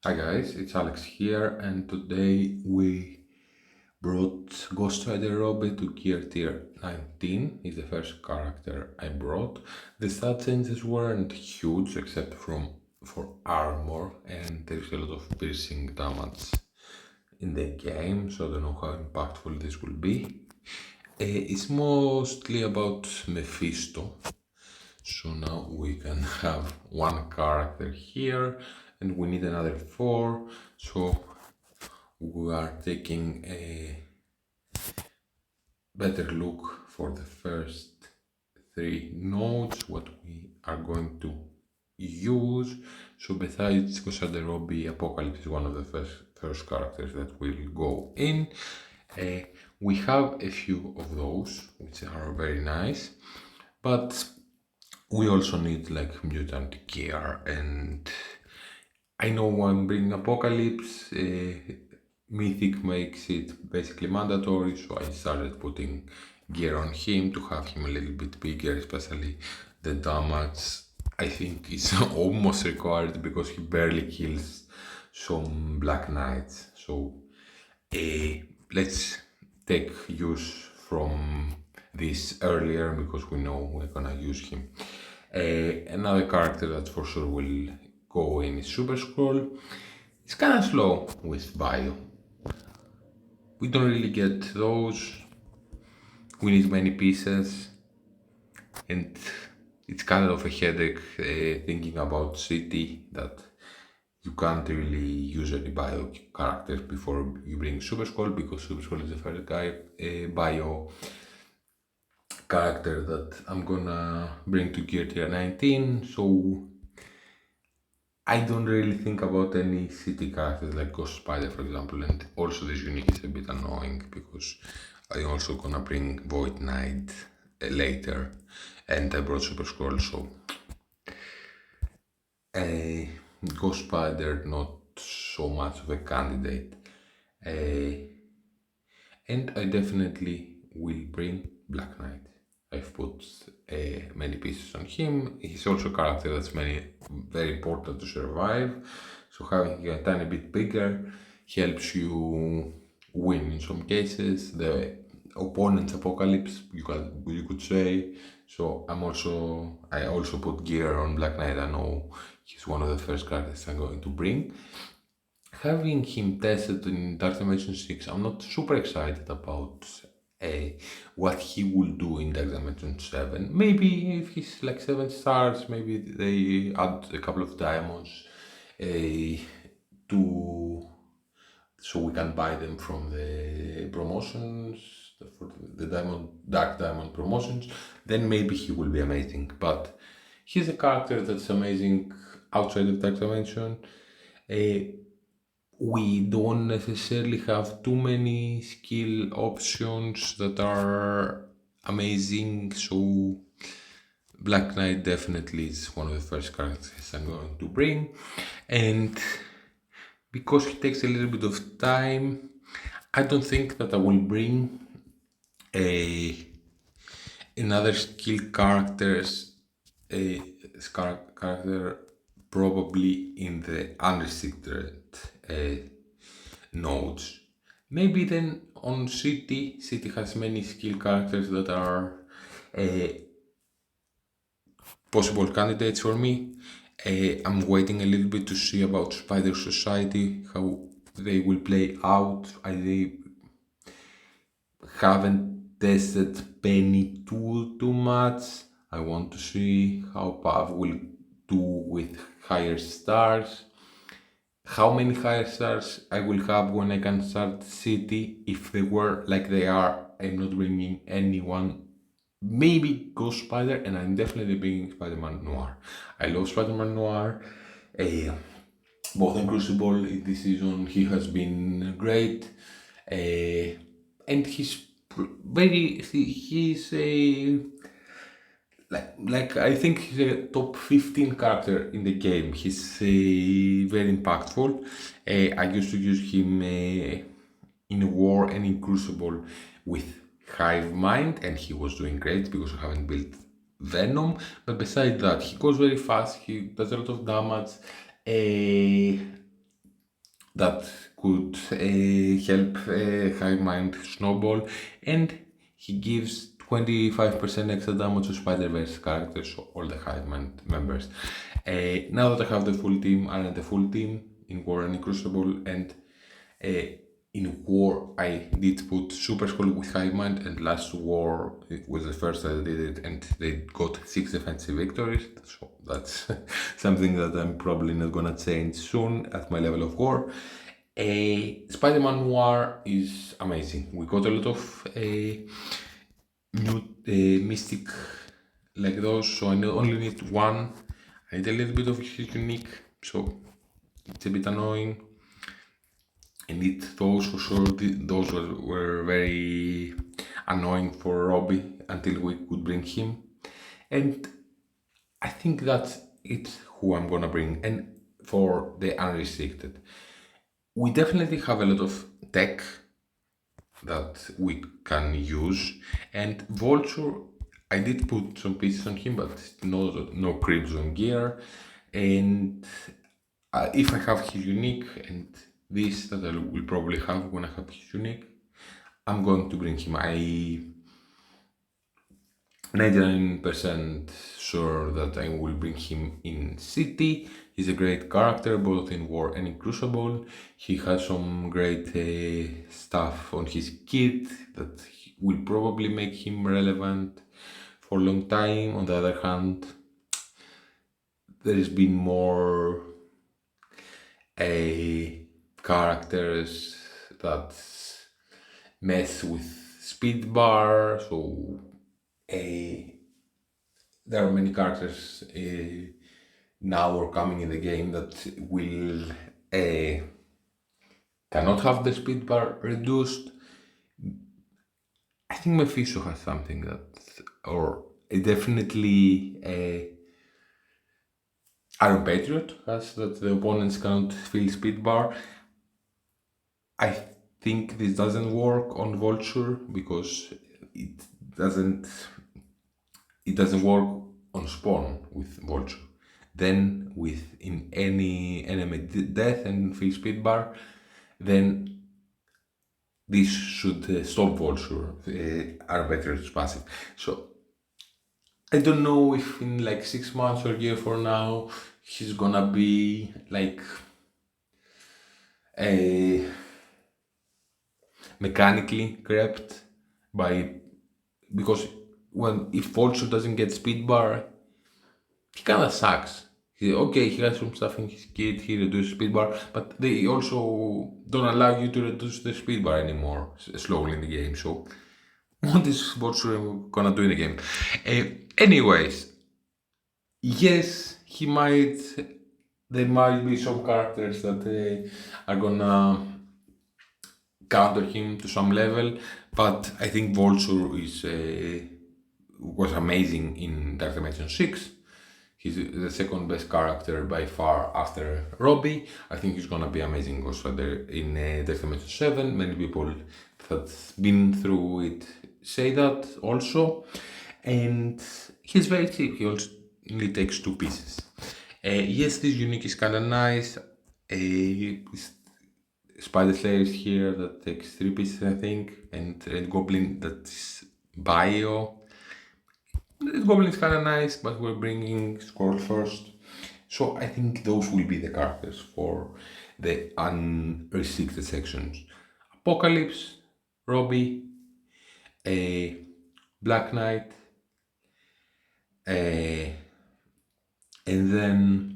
Hi guys, it's Alex here, and today we brought Ghost Rider Robbie to gear tier 19. He's the first character I brought. The stat changes weren't huge except for armor, and there's a lot of piercing damage in the game, so I don't know how impactful this will be. It's mostly about Mephisto, so now we can have one character here and we need another four. So we are taking a better look for the first three nodes, what we are going to use. So besides Kosaderobi, Apocalypse is one of the first characters that will go in. We have a few of those, which are very nice, but we also need like mutant gear, and I know I'm bringing Apocalypse. Mythic makes it basically mandatory, so I started putting gear on him to have him a little bit bigger, especially the damage. I think is almost required because he barely kills some Black Knights. So let's take use from this earlier because we know we're gonna use him. Another character that for sure will go in is Super Scroll. It's kind of slow with bio. We don't really get those. We need many pieces, and it's kind of a headache thinking about city that you can't really use any bio characters before you bring Super Skull because Super Skull is the first guy bio character that I'm gonna bring to gear tier 19. So I don't really think about any city characters like Ghost Spider, for example, and also this unique is a bit annoying because I'm also gonna bring Void Knight later, and I brought Super Scroll, so Ghost Spider not so much of a candidate, and I definitely will bring Black Knight. I've put many pieces on him. He's also a character that's very important to survive. So having a tiny bit bigger helps you win in some cases. The opponent's apocalypse, you could say. So I also put gear on Black Knight. I know he's one of the first characters I'm going to bring. Having him tested in Dark Dimension 6, I'm not super excited about what he will do in Dark Dimension 7. Maybe if he's like 7 stars, maybe they add a couple of diamonds to so we can buy them from the promotions for the dark diamond promotions. Then maybe he will be amazing. But he's a character that's amazing outside of Dark Dimension. We don't necessarily have too many skill options that are amazing, so Black Knight definitely is one of the first characters I'm going to bring, and because it takes a little bit of time, I don't think that I will bring a another skill character probably in the unrestricted nodes. Maybe then on City has many skill characters that are uh, possible candidates for me. I'm waiting a little bit to see about Spider Society, how they will play out. I haven't tested Penny too much. I want to see how Pav will do with higher stars. How many higher stars I will have when I can start City. If they were like they are, I'm not bringing anyone. Maybe Ghost Spider, and I'm definitely bringing Spider-Man Noir. I love Spider-Man Noir. Both in Crucible this season, he has been great, and he's a like I think he's a top 15 character in the game. He's very impactful. I used to use him in War and in Crucible with Hive Mind, and he was doing great because I haven't built Venom. But besides that, he goes very fast. He does a lot of damage. that could help Hive Mind snowball, and he gives 25% extra damage to Spider-Verse characters, so all the Hive Mind members. Now that I have the full team, I ran the full team in War and in Crucible, and in War I did put Super Skull with Hive Mind, and last War it was the first that I did it, and they got 6 defensive victories, so that's something that I'm probably not gonna change soon at my level of War. Spider-Man Noir is amazing. We got a lot of new mystic like those, so I only need one. I need a little bit of his unique, so it's a bit annoying. I need those for sure. Those were very annoying for Robbie until we could bring him. And I think that's it who I'm gonna bring. And for the Unrestricted, we definitely have a lot of tech that we can use. And Vulture, I did put some pieces on him, but no Crimson gear. And if I have his unique, and this that I will probably have when I have his unique, I'm going to bring him. I 99% sure that I will bring him in City. He's a great character both in War and in Crucible. He has some great stuff on his kit that will probably make him relevant for a long time. On the other hand, there has been more characters that mess with speed bar, so there are many characters now or coming in the game that will cannot have the speed bar reduced. I think Mephisto has something that, or definitely Iron Patriot has that the opponents cannot feel speed bar. I think this doesn't work on Vulture because it doesn't work on Spawn with Vulture. Then with in any enemy death and feel speed bar, then this should stop Vulture. Iron Patriot is passive. So I don't know if in like 6 months or a year from now he's gonna be like mechanically crept by, because if Vulture doesn't get speed bar, he kinda sucks. He has some stuff in his kit, he reduces speed bar, but they also don't allow you to reduce the speed bar anymore slowly in the game, so what is Vulture gonna do in the game? Anyways, yes, there might be some characters that are gonna counter him to some level, but I think Vulture was amazing in Dark Dimension 6. He's the second best character by far after Robbie. I think he's gonna be amazing also in Dark Dimension 7. Many people that's been through it say that also. And he's very cheap, he only takes 2 pieces. Yes, this unique is kinda nice. Spider Slayer is here that takes 3 pieces, I think, and Red Goblin that's bio. Red Goblin is kinda nice, but we're bringing Squirrel first. So I think those will be the characters for the unrestricted sections. Apocalypse, Robbie, Black Knight, and then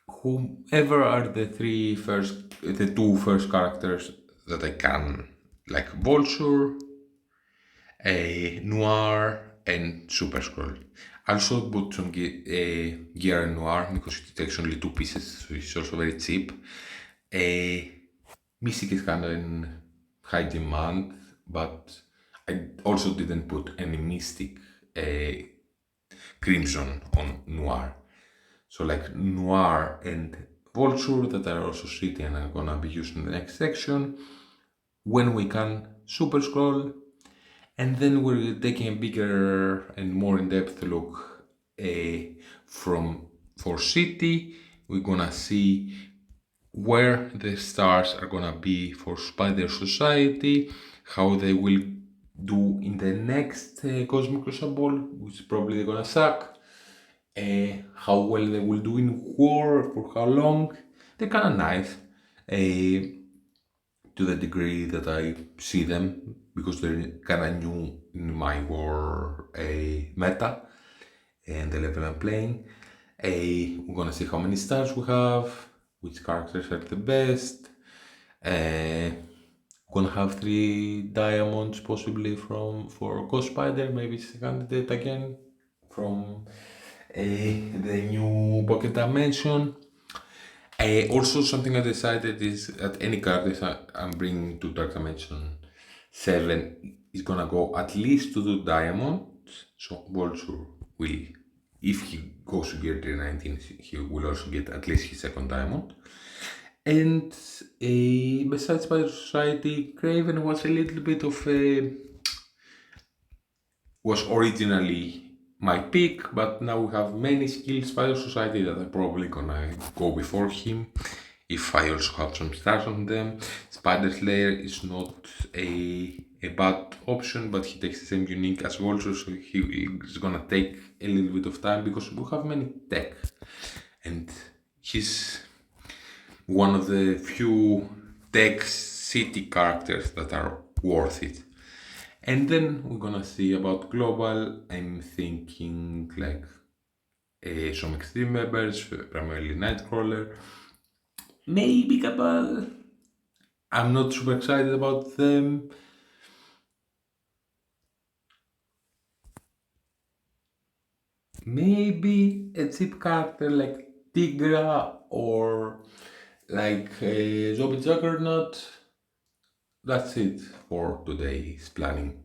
whomever are the 2 first characters that I can, like Vulture, Noir, and Super Skrull. I also put some gear in Noir because it takes only 2 pieces, so it's also very cheap. Mystic is kinda in high demand, but I also didn't put any Mystic Crimson on Noir. So like Noir and Vulture that are also shitty and are gonna be used in the next section. When we can, Super Skrull, and then we're taking a bigger and more in-depth look for City. we're gonna see where the stars are gonna be for Spider Society, how they will do in the next Cosmic Crucible, which is probably they're gonna suck, how well they will do in war, for how long. They're kind of nice, to the degree that I see them, because they're kind of new in my war meta and the level I'm playing. We're gonna see how many stars we have, which characters are the best. Gonna have 3 diamonds possibly for Ghost Spider, maybe it's a candidate again from the new Pocket Dimension. Also, something I decided is that any characters I'm bringing to Dark Dimension 7 is gonna go at least to the diamonds. So Vulture will, if he goes to Gear 319, he will also get at least his second diamond. And besides Spider Society, Craven was a little bit of a, was originally my pick, but now we have many skills Spider Society that are probably gonna go before him if I also have some stars on them. Spider Slayer is not a bad option, but he takes the same unique as Vulture, so he is gonna take a little bit of time because we have many tech, and he's one of the few tech city characters that are worth it. And then we're gonna see about global. I'm thinking like some extreme members, primarily Nightcrawler, maybe Cabal. I'm not super excited about them. Maybe a cheap character like Tigra or like Zombie Juggernaut. That's it for today's planning.